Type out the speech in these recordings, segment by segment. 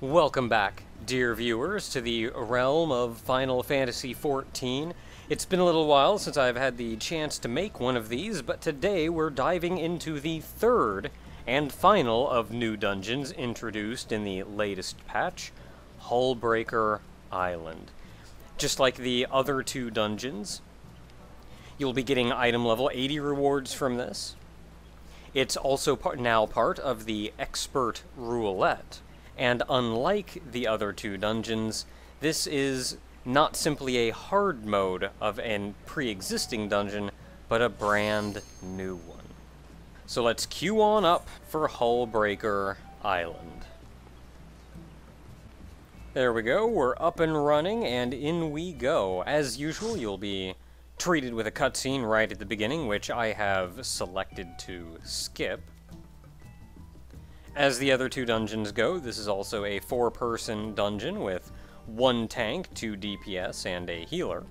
Welcome back, dear viewers, to the realm of Final Fantasy XIV. It's been a little while since I've had the chance to make one of these, but today we're diving into the third and final of new dungeons introduced in the latest patch, Hullbreaker Island. Just like the other two dungeons, you'll be getting item level 80 rewards from this. It's also now part of the Expert Roulette. And unlike the other two dungeons, this is not simply a hard mode of a pre-existing dungeon, but a brand new one. So let's queue on up for Hullbreaker Island. There we go, we're up and running, and in we go. As usual, you'll be treated with a cutscene right at the beginning, which I have selected to skip. As the other two dungeons go, this is also a 4-person dungeon with 1 tank, 2 DPS, and a healer.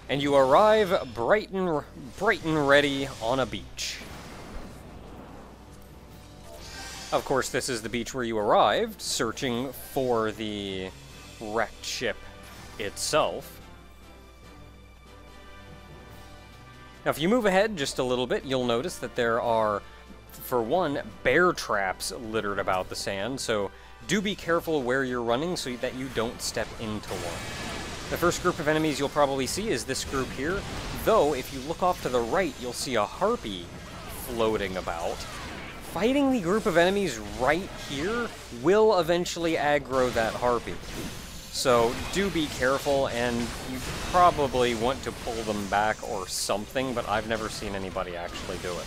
And you arrive Brighton ready on a beach. Of course, this is the beach where you arrived, searching for the wrecked ship itself. Now, if you move ahead just a little bit, you'll notice that there are, for one, bear traps littered about the sand, so do be careful where you're running so that you don't step into one. The first group of enemies you'll probably see is this group here, though if you look off to the right, you'll see a harpy floating about. Fighting the group of enemies right here will eventually aggro that harpy. So do be careful, and you probably want to pull them back or something, but I've never seen anybody actually do it.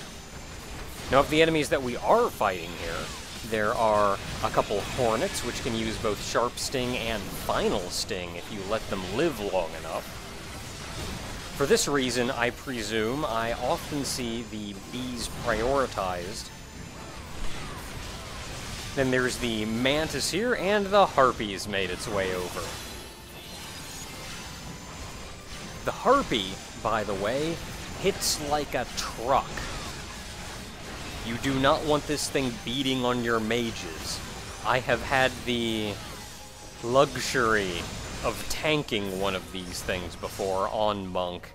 Now, of the enemies that we are fighting here, there are a couple hornets, which can use both Sharp Sting and Final Sting if you let them live long enough. For this reason, I presume, I often see the bees prioritized. Then there's the mantis here, and the harpy's made its way over. The harpy, by the way, hits like a truck. You do not want this thing beating on your mages. I have had the luxury of tanking one of these things before on Monk,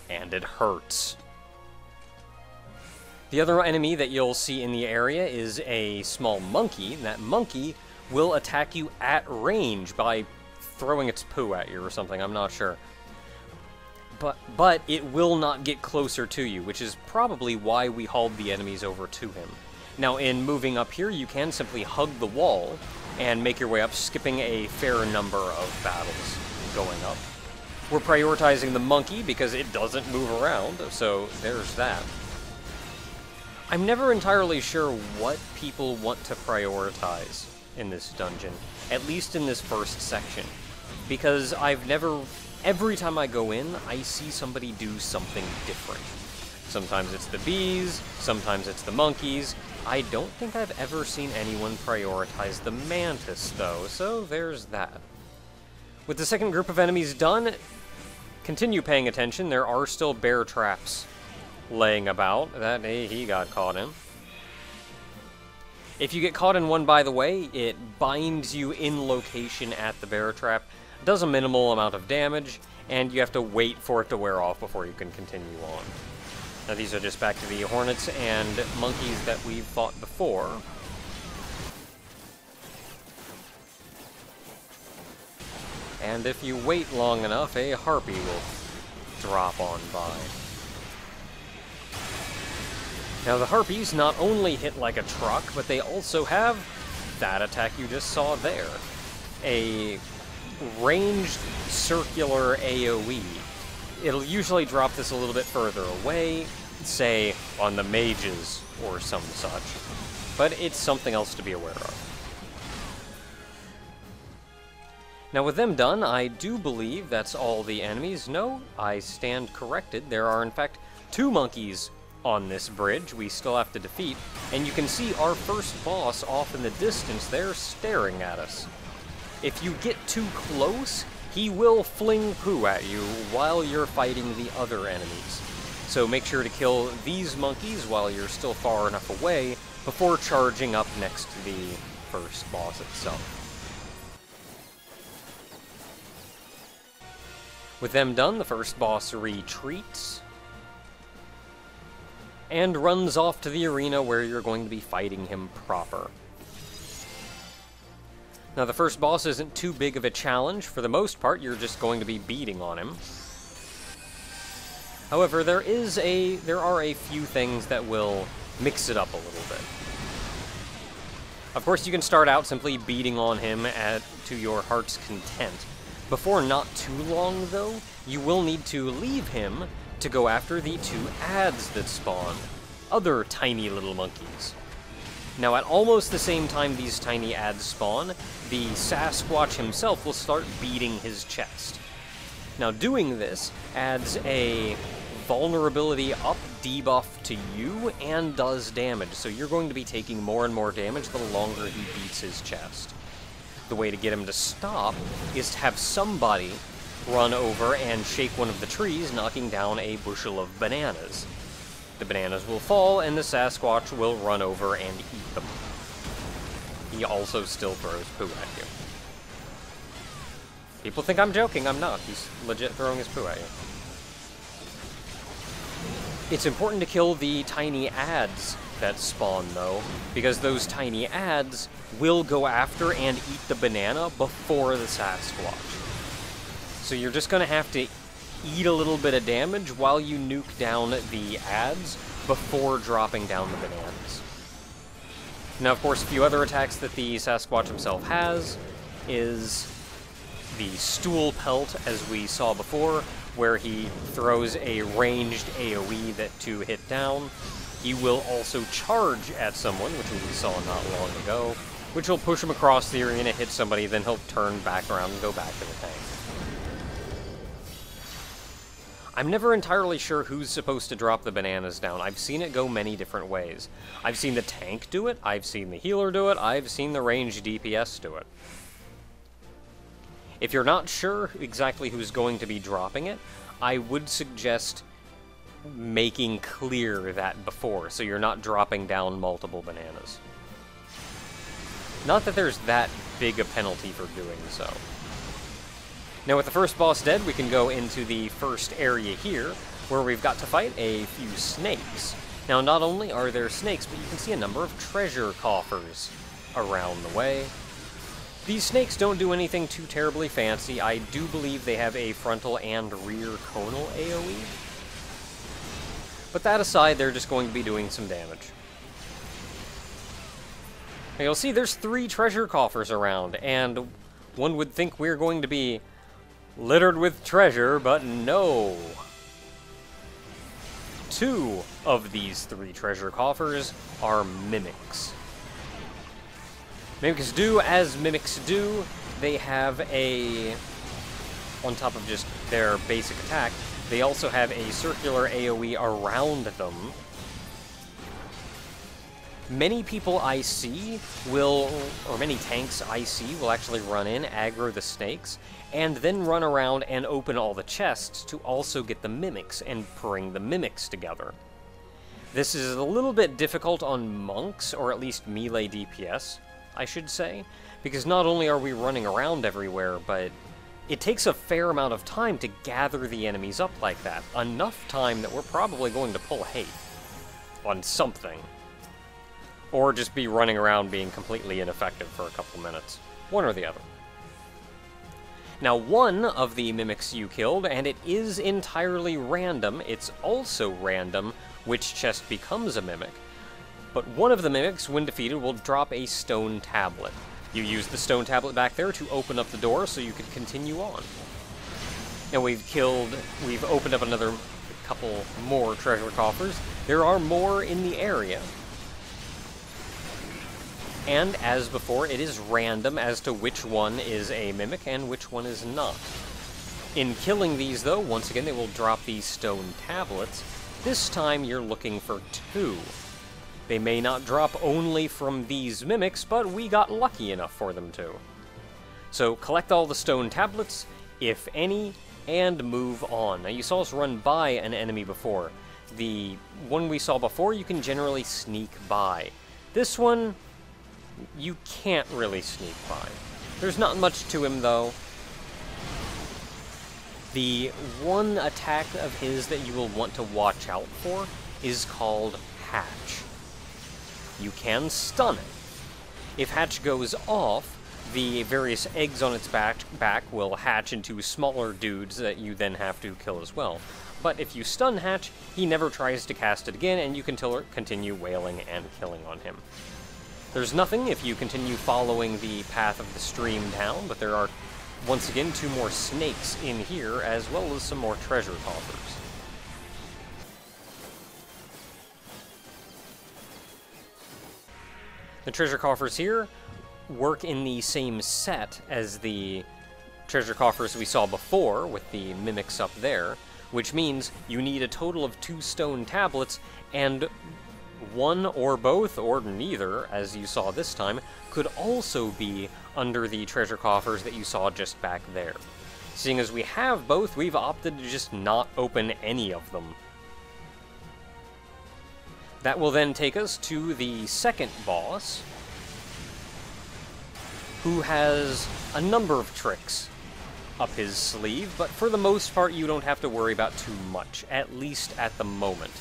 and it hurts. The other enemy that you'll see in the area is a small monkey. That monkey will attack you at range by throwing its poo at you or something, I'm not sure. But it will not get closer to you, which is probably why we hauled the enemies over to him. Now, in moving up here, you can simply hug the wall and make your way up, skipping a fair number of battles going up. We're prioritizing the monkey because it doesn't move around, so there's that. I'm never entirely sure what people want to prioritize in this dungeon, at least in this first section, because every time I go in, I see somebody do something different. Sometimes it's the bees, sometimes it's the monkeys. I don't think I've ever seen anyone prioritize the mantis, though, so there's that. With the second group of enemies done, continue paying attention. There are still bear traps laying about that he got caught in. If you get caught in one, by the way, it binds you in location at the bear trap, does a minimal amount of damage, and you have to wait for it to wear off before you can continue on. Now, these are just back to the hornets and monkeys that we've fought before. And if you wait long enough, a harpy will drop on by. Now, the harpies not only hit like a truck, but they also have that attack you just saw there. A ranged circular AoE. It'll usually drop this a little bit further away, say on the mages or some such, but it's something else to be aware of. Now, with them done, I do believe that's all the enemies. No, I stand corrected. There are, in fact, 2 monkeys on this bridge we still have to defeat, and you can see our first boss off in the distance there staring at us. If you get too close, he will fling poo at you while you're fighting the other enemies. So make sure to kill these monkeys while you're still far enough away before charging up next to the first boss itself. With them done, the first boss retreats and runs off to the arena where you're going to be fighting him proper. Now, the first boss isn't too big of a challenge. For the most part, you're just going to be beating on him. However, there are a few things that will mix it up a little bit. Of course, you can start out simply beating on him to your heart's content. Before not too long, though, you will need to leave him to go after the 2 ads that spawn. Other tiny little monkeys. Now, at almost the same time these tiny ads spawn, the Sasquatch himself will start beating his chest. Now, doing this adds a vulnerability up debuff to you and does damage, so you're going to be taking more and more damage the longer he beats his chest. The way to get him to stop is to have somebody run over and shake one of the trees, knocking down a bushel of bananas. The bananas will fall, and the Sasquatch will run over and eat them. He also still throws poo at you. People think I'm joking, I'm not. He's legit throwing his poo at you. It's important to kill the tiny ads that spawn, though, because those tiny ads will go after and eat the banana before the Sasquatch. So you're just going to have to eat a little bit of damage while you nuke down the ads before dropping down the bananas. Now, of course, a few other attacks that the Sasquatch himself has is the stool pelt, as we saw before, where he throws a ranged AoE to hit down. He will also charge at someone, which we saw not long ago, which will push him across the arena, hit somebody, then he'll turn back around and go back to the tank. I'm never entirely sure who's supposed to drop the bananas down. I've seen it go many different ways. I've seen the tank do it, I've seen the healer do it, I've seen the ranged DPS do it. If you're not sure exactly who's going to be dropping it, I would suggest making clear that before, so you're not dropping down multiple bananas. Not that there's that big a penalty for doing so. Now, with the first boss dead, we can go into the first area here, where we've got to fight a few snakes. Now, not only are there snakes, but you can see a number of treasure coffers around the way. These snakes don't do anything too terribly fancy. I do believe they have a frontal and rear conal AoE. But that aside, they're just going to be doing some damage. Now, you'll see there's 3 treasure coffers around, and one would think we're going to be littered with treasure, but no. 2 of these 3 treasure coffers are mimics. Mimics do as mimics do. They have on top of just their basic attack, they also have a circular AoE around them. Many people I see many tanks I see will actually run in, aggro the snakes, and then run around and open all the chests to also get the mimics and bring the mimics together. This is a little bit difficult on monks, or at least melee DPS, I should say, because not only are we running around everywhere, but it takes a fair amount of time to gather the enemies up like that. Enough time that we're probably going to pull hate on something. Or just be running around being completely ineffective for a couple minutes. One or the other. Now, one of the mimics you killed, and it is entirely random, it's also random which chest becomes a mimic, but one of the mimics, when defeated, will drop a stone tablet. You use the stone tablet back there to open up the door so you can continue on. Now, we've opened up another couple more treasure coffers. There are more in the area. And, as before, it is random as to which one is a mimic and which one is not. In killing these, though, once again, they will drop these stone tablets. This time, you're looking for 2. They may not drop only from these mimics, but we got lucky enough for them to. So, collect all the stone tablets, if any, and move on. Now, you saw us run by an enemy before. The one we saw before, you can generally sneak by. This one, you can't really sneak by. There's not much to him, though. The one attack of his that you will want to watch out for is called Hatch. You can stun it. If Hatch goes off, the various eggs on its back will hatch into smaller dudes that you then have to kill as well. But if you stun Hatch, he never tries to cast it again, and you can continue wailing and killing on him. There's nothing if you continue following the path of the stream down, but there are, once again, 2 more snakes in here, as well as some more treasure coffers. The treasure coffers here work in the same set as the treasure coffers we saw before, with the mimics up there, which means you need a total of 2 stone tablets, and one or both, or neither, as you saw this time, could also be under the treasure coffers that you saw just back there. Seeing as we have both, we've opted to just not open any of them. That will then take us to the second boss, who has a number of tricks up his sleeve, but for the most part you don't have to worry about too much, at least at the moment.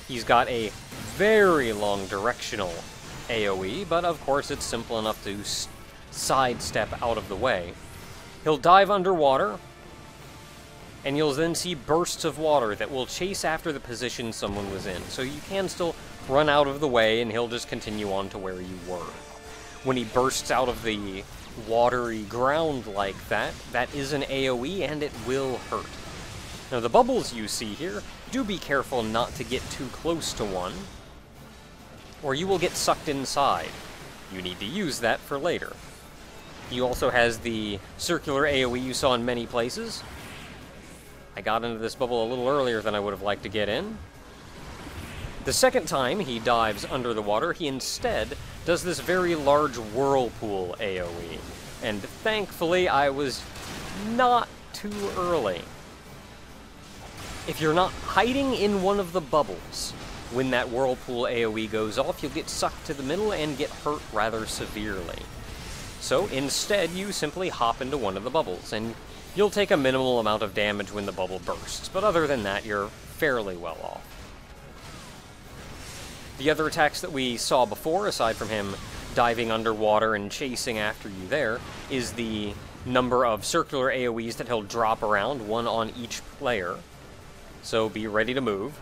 He's got a very long directional AoE, but of course it's simple enough to sidestep out of the way. He'll dive underwater, and you'll then see bursts of water that will chase after the position someone was in, so you can still run out of the way and he'll just continue on to where you were. When he bursts out of the watery ground like that, that is an AoE and it will hurt. Now the bubbles you see here, do be careful not to get too close to one, or you will get sucked inside. You need to use that for later. He also has the circular AoE you saw in many places. I got into this bubble a little earlier than I would have liked to get in. The second time he dives under the water, he instead does this very large whirlpool AoE. And thankfully, I was not too early. If you're not hiding in one of the bubbles, when that whirlpool AoE goes off, you'll get sucked to the middle and get hurt rather severely. So instead, you simply hop into one of the bubbles, and you'll take a minimal amount of damage when the bubble bursts, but other than that, you're fairly well off. The other attacks that we saw before, aside from him diving underwater and chasing after you there, is the number of circular AoEs that he'll drop around, 1 on each player. So be ready to move.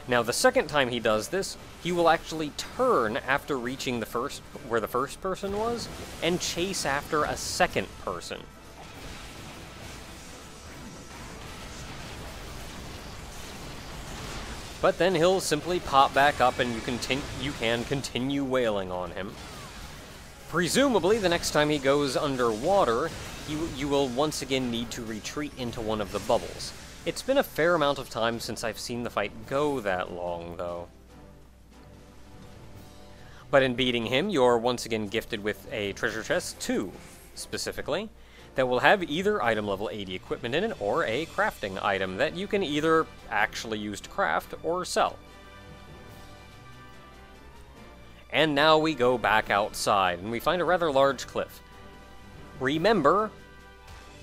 Now, the second time he does this, he will actually turn after reaching where the first person was, and chase after a second person. But then he'll simply pop back up and you can continue wailing on him. Presumably, the next time he goes underwater, you will once again need to retreat into one of the bubbles. It's been a fair amount of time since I've seen the fight go that long, though. But in beating him, you're once again gifted with a treasure chest, 2 specifically, that will have either item level 80 equipment in it or a crafting item that you can either actually use to craft or sell. And now we go back outside, and we find a rather large cliff. Remember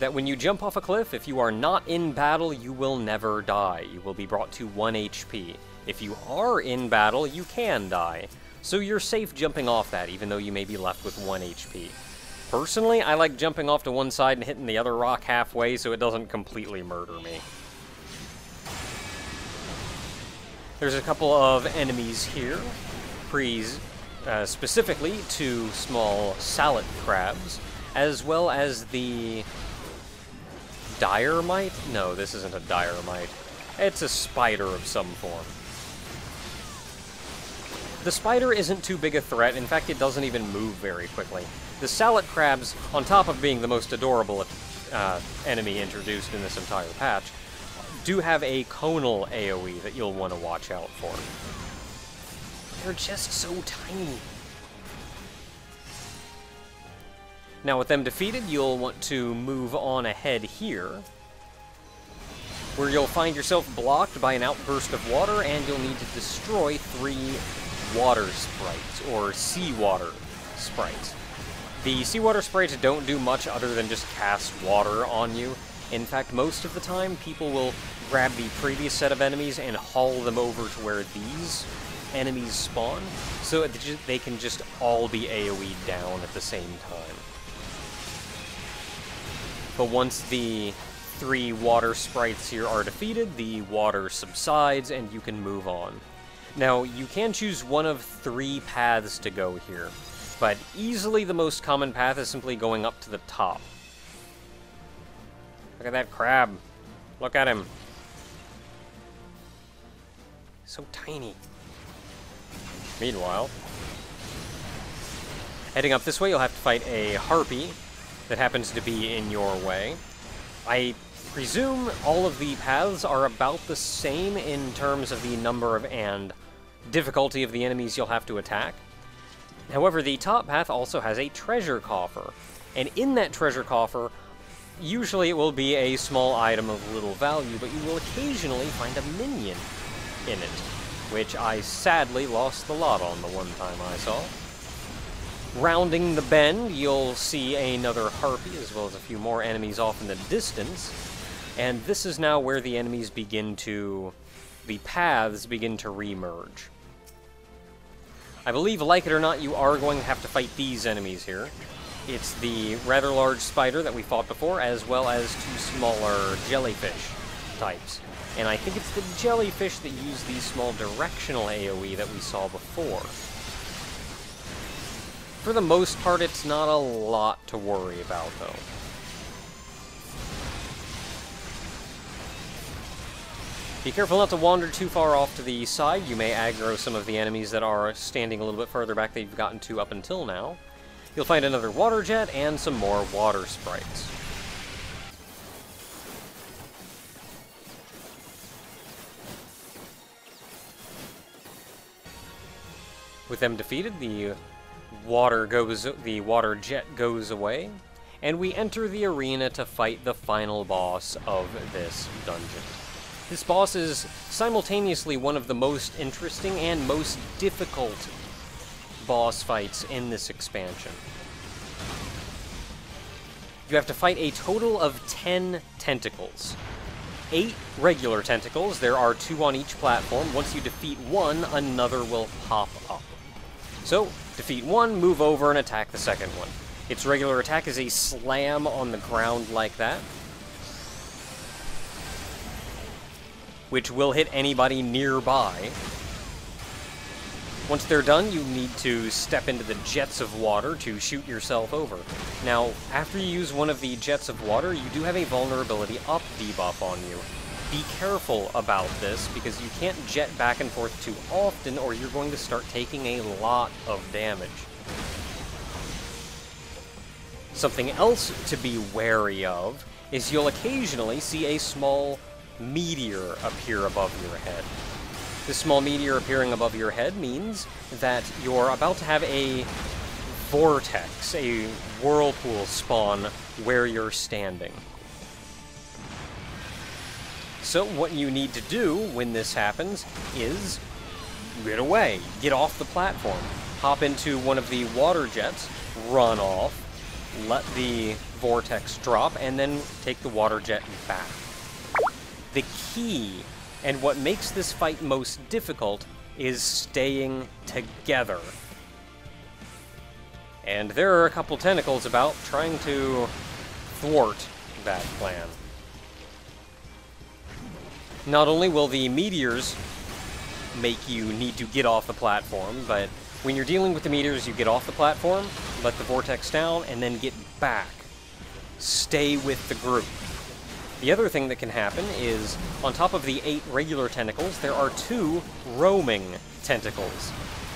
that when you jump off a cliff, if you are not in battle, you will never die. You will be brought to 1 HP. If you are in battle, you can die. So you're safe jumping off that, even though you may be left with 1 HP. Personally, I like jumping off to one side and hitting the other rock halfway so it doesn't completely murder me. There's a couple of enemies here, specifically 2 small salad crabs, as well as the dire mite? No, this isn't a dire mite. It's a spider of some form. The spider isn't too big a threat. In fact, it doesn't even move very quickly. The salad crabs, on top of being the most adorable enemy introduced in this entire patch, do have a conal AoE that you'll want to watch out for. They're just so tiny. Now, with them defeated, you'll want to move on ahead here. where you'll find yourself blocked by an outburst of water, and you'll need to destroy 3 water sprites, or seawater sprites. The seawater sprites don't do much other than just cast water on you. In fact, most of the time, people will grab the previous set of enemies and haul them over to where these enemies spawn, so they can just all be AoE'd down at the same time. But once the 3 water sprites here are defeated, the water subsides and you can move on. Now, you can choose one of 3 paths to go here, but easily the most common path is simply going up to the top. Look at that crab. Look at him. So tiny. Meanwhile, heading up this way, you'll have to fight a harpy that happens to be in your way. I presume all of the paths are about the same in terms of the number of and difficulty of the enemies you'll have to attack. However, the top path also has a treasure coffer, and in that treasure coffer, usually it will be a small item of little value, but you will occasionally find a minion in it, which I sadly lost the lot on the one time I saw. Rounding the bend, you'll see another harpy, as well as a few more enemies off in the distance, and this is now where the enemies begin to... the paths begin to re-merge. I believe, like it or not, you are going to have to fight these enemies here. It's the rather large spider that we fought before, as well as 2 smaller jellyfish types. And I think it's the jellyfish that use the small directional AoE that we saw before. For the most part, it's not a lot to worry about, though. Be careful not to wander too far off to the side. You may aggro some of the enemies that are standing a little bit further back that you've gotten to up until now. You'll find another water jet and some more water sprites. With them defeated, the water jet goes away, and we enter the arena to fight the final boss of this dungeon. This boss is simultaneously one of the most interesting and most difficult boss fights in this expansion. You have to fight a total of 10 tentacles. 8 regular tentacles, there are 2 on each platform. Once you defeat one, another will pop up. So, defeat one, move over, and attack the second one. Its regular attack is a slam on the ground like that, which will hit anybody nearby. Once they're done, you need to step into the jets of water to shoot yourself over. Now, after you use one of the jets of water, you do have a vulnerability up debuff on you. Be careful about this, because you can't jet back and forth too often, or you're going to start taking a lot of damage. Something else to be wary of is you'll occasionally see a small meteor appear above your head. This small meteor appearing above your head means that you're about to have a vortex, a whirlpool spawn where you're standing. So what you need to do when this happens is get away, get off the platform, hop into one of the water jets, run off, let the vortex drop, and then take the water jet back. The key, and what makes this fight most difficult, is staying together. And there are a couple tentacles about trying to thwart that plan. Not only will the meteors make you need to get off the platform, but when you're dealing with the meteors, you get off the platform, let the vortex down, and then get back. Stay with the group. The other thing that can happen is, on top of the 8 regular tentacles, there are 2 roaming tentacles.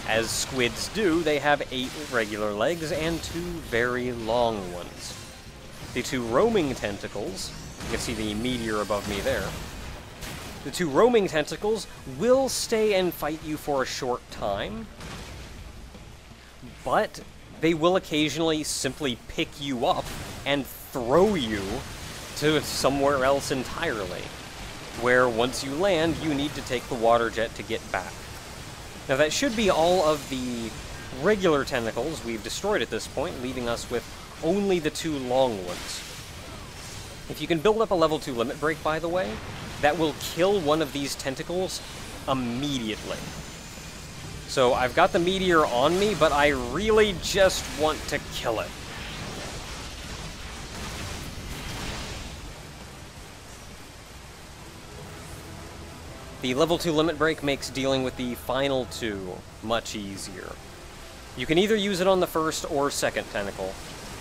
As squids do, they have 8 regular legs and 2 very long ones. The 2 roaming tentacles, you can see the meteor above me there, the 2 roaming tentacles will stay and fight you for a short time, but they will occasionally simply pick you up and throw you to somewhere else entirely. where once you land, you need to take the water jet to get back. Now that should be all of the regular tentacles we've destroyed at this point, leaving us with only the 2 long ones. If you can build up a level 2 limit break, by the way, that will kill one of these tentacles immediately. So I've got the meteor on me, but I really just want to kill it. The level 2 limit break makes dealing with the final 2 much easier. You can either use it on the first or second tentacle.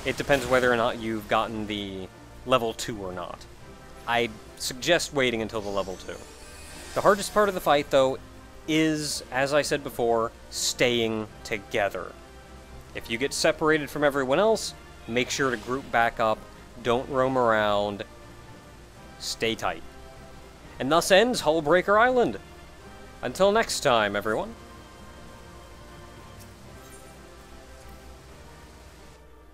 It depends whether or not you've gotten the level 2 or not. I'd suggest waiting until the level 2. The hardest part of the fight, though, is, as I said before, staying together. If you get separated from everyone else, make sure to group back up, don't roam around, stay tight. And thus ends Hullbreaker Island. Until next time, everyone.